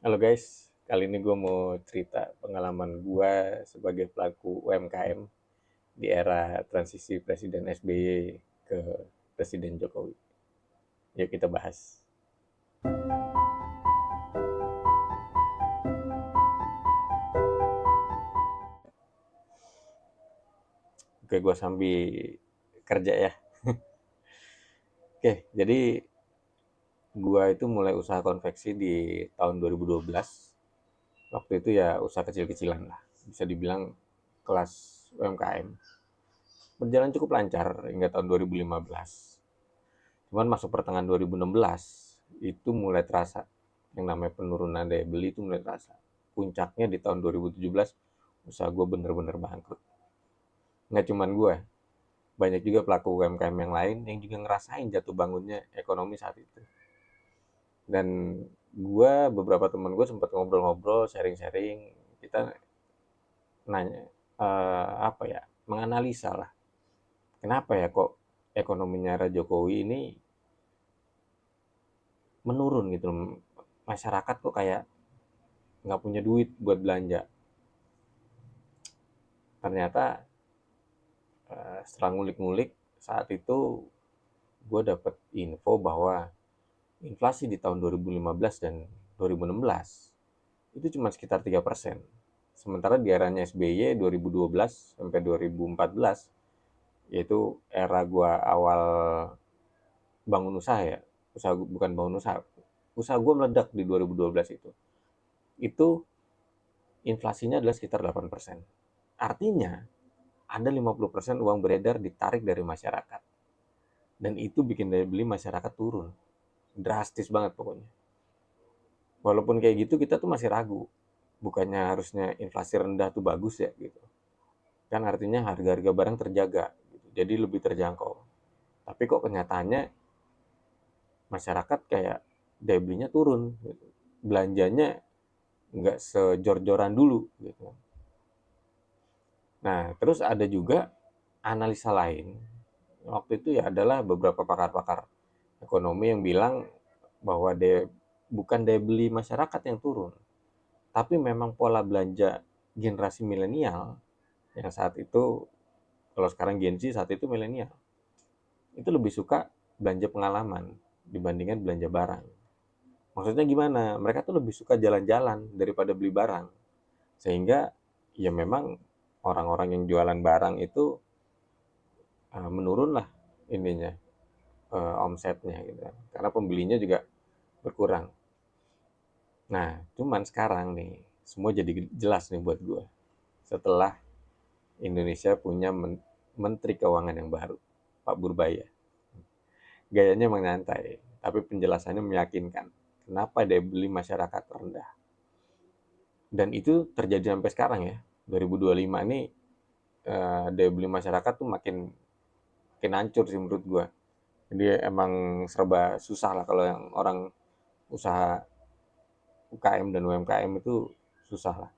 Halo guys, kali ini gue mau cerita pengalaman gue sebagai pelaku UMKM di era transisi Presiden SBY ke Presiden Jokowi. Yuk kita bahas. Oke, gue sambil kerja ya. Oke, jadi gue itu mulai usaha konveksi di tahun 2012. Waktu itu ya usaha kecil-kecilan lah. Bisa dibilang kelas UMKM. Berjalan cukup lancar hingga tahun 2015. Cuman masuk pertengahan 2016 itu mulai terasa yang namanya penurunan daya beli itu mulai terasa. Puncaknya di tahun 2017 usaha gue bener-bener bangkrut. Nggak cuman gue, banyak juga pelaku UMKM yang lain yang juga ngerasain jatuh bangunnya ekonomi saat itu. Dan gue beberapa teman gue sempat ngobrol-ngobrol, sharing-sharing, kita nanya apa ya, menganalisa lah, kenapa ya kok ekonominya Raja Jokowi ini menurun gitu loh. Masyarakat kok kayak nggak punya duit buat belanja. Ternyata setelah ngulik-ngulik saat itu gue dapet info bahwa inflasi di tahun 2015 dan 2016 itu cuma sekitar 3%. Sementara di eranya SBY 2012 sampai 2014, yaitu era gue awal bangun usaha ya, usaha bukan bangun usaha gue meledak di 2012 itu inflasinya adalah sekitar 8%. Artinya ada 50% uang beredar ditarik dari masyarakat. Dan itu bikin daya beli masyarakat turun. Drastis banget pokoknya. Walaupun kayak gitu kita tuh masih ragu. Bukannya harusnya inflasi rendah tuh bagus ya gitu. Kan artinya harga-harga barang terjaga. Gitu. Jadi lebih terjangkau. Tapi kok kenyataannya masyarakat kayak daya belinya turun. Gitu. Belanjanya nggak sejor-joran dulu. Gitu. Nah terus ada juga analisa lain. Waktu itu ya adalah beberapa pakar-pakar ekonomi yang bilang bahwa bukan daya beli masyarakat yang turun, tapi memang pola belanja generasi milenial yang saat itu, kalau sekarang Gen Z, saat itu milenial, itu lebih suka belanja pengalaman dibandingkan belanja barang. Maksudnya gimana? Mereka tuh lebih suka jalan-jalan daripada beli barang. Sehingga ya memang orang-orang yang jualan barang itu menurun lah ininya, omsetnya gitu kan. Karena pembelinya juga berkurang. Nah, cuman sekarang nih, semua jadi jelas nih buat gue. Setelah Indonesia punya Menteri Keuangan yang baru, Pak Burbaya. Gayanya emang nyantai, tapi penjelasannya meyakinkan. Kenapa daya beli masyarakat rendah? Dan itu terjadi sampai sekarang ya. 2025 ini daya beli masyarakat tuh makin hancur sih menurut gue. Jadi emang serba susah lah kalau yang orang usaha UKM dan UMKM itu susah lah.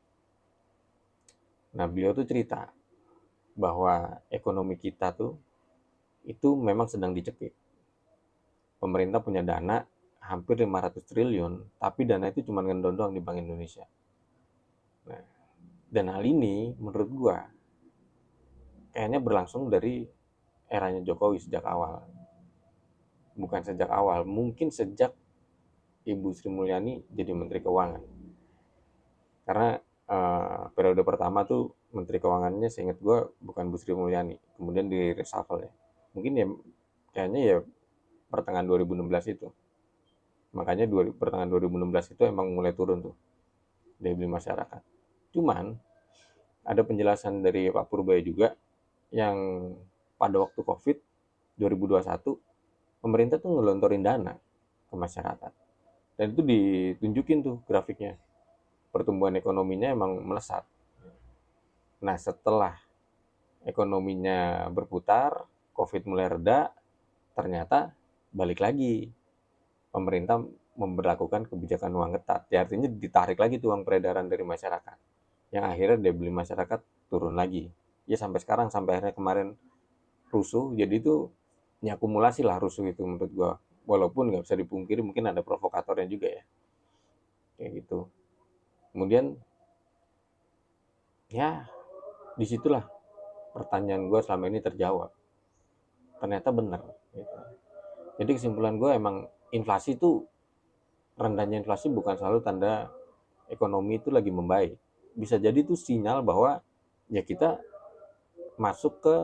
Nah, beliau tuh cerita bahwa ekonomi kita tuh itu memang sedang dicekik. Pemerintah punya dana hampir 500 triliun, tapi dana itu cuma ngendon doang di Bank Indonesia. Nah, dan hal ini menurut gua kayaknya berlangsung dari eranya Jokowi sejak awal. Bukan sejak awal, mungkin sejak Ibu Sri Mulyani jadi Menteri Keuangan. Karena periode pertama tuh Menteri Keuangannya seingat gua bukan Bu Sri Mulyani, kemudian di reshuffle ya. Mungkin ya kayaknya ya pertengahan 2016 itu. Makanya pertengahan 2016 itu emang mulai turun tuh daya beli masyarakat. Cuman ada penjelasan dari Pak Purbaya juga yang pada waktu COVID 2021 pemerintah tuh ngelontorin dana ke masyarakat. Dan itu ditunjukin tuh grafiknya. Pertumbuhan ekonominya emang melesat. Nah, setelah ekonominya berputar, COVID mulai reda, ternyata balik lagi pemerintah memberlakukan kebijakan uang ketat. Ya artinya ditarik lagi tuh uang peredaran dari masyarakat. Yang akhirnya daya beli masyarakat turun lagi. Ya sampai sekarang, sampai akhirnya kemarin rusuh. Jadi itu nyakumulasi lah rusuh itu menurut gua. Walaupun nggak bisa dipungkiri mungkin ada provokatornya juga ya. kayak gitu. Kemudian ya disitulah pertanyaan gue selama ini terjawab, ternyata benar gitu. Jadi kesimpulan gue emang inflasi itu, rendahnya inflasi bukan selalu tanda ekonomi itu lagi membaik. Bisa jadi itu sinyal bahwa ya kita masuk ke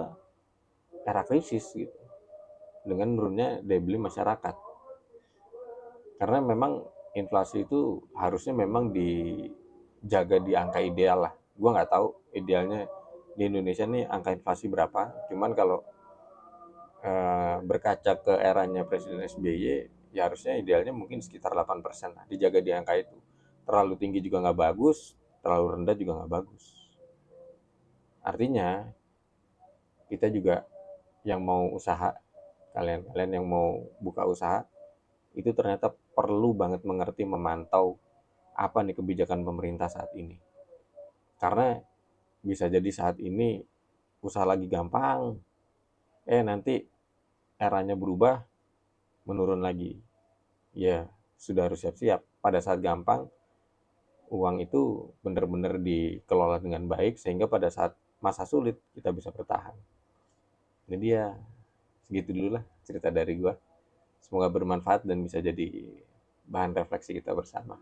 era krisis gitu, dengan menurunnya daya beli masyarakat. Karena memang inflasi itu harusnya memang dijaga di angka ideal lah. Gue nggak tahu idealnya di Indonesia nih angka inflasi berapa. Cuman kalau berkaca ke eranya Presiden SBY, ya harusnya idealnya mungkin sekitar 8% lah, dijaga di angka itu. Terlalu tinggi juga nggak bagus, terlalu rendah juga nggak bagus. Artinya kita juga yang mau usaha, kalian-kalian yang mau buka usaha, itu ternyata perlu banget mengerti, memantau apa nih kebijakan pemerintah saat ini. Karena bisa jadi saat ini usaha lagi gampang, nanti eranya berubah, menurun lagi. Ya, sudah harus siap-siap. Pada saat gampang, uang itu benar-benar dikelola dengan baik, sehingga pada saat masa sulit kita bisa bertahan. Ini dia, segitu dulu lah cerita dari gua. Semoga bermanfaat dan bisa jadi bahan refleksi kita bersama.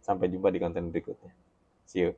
Sampai jumpa di konten berikutnya. See you.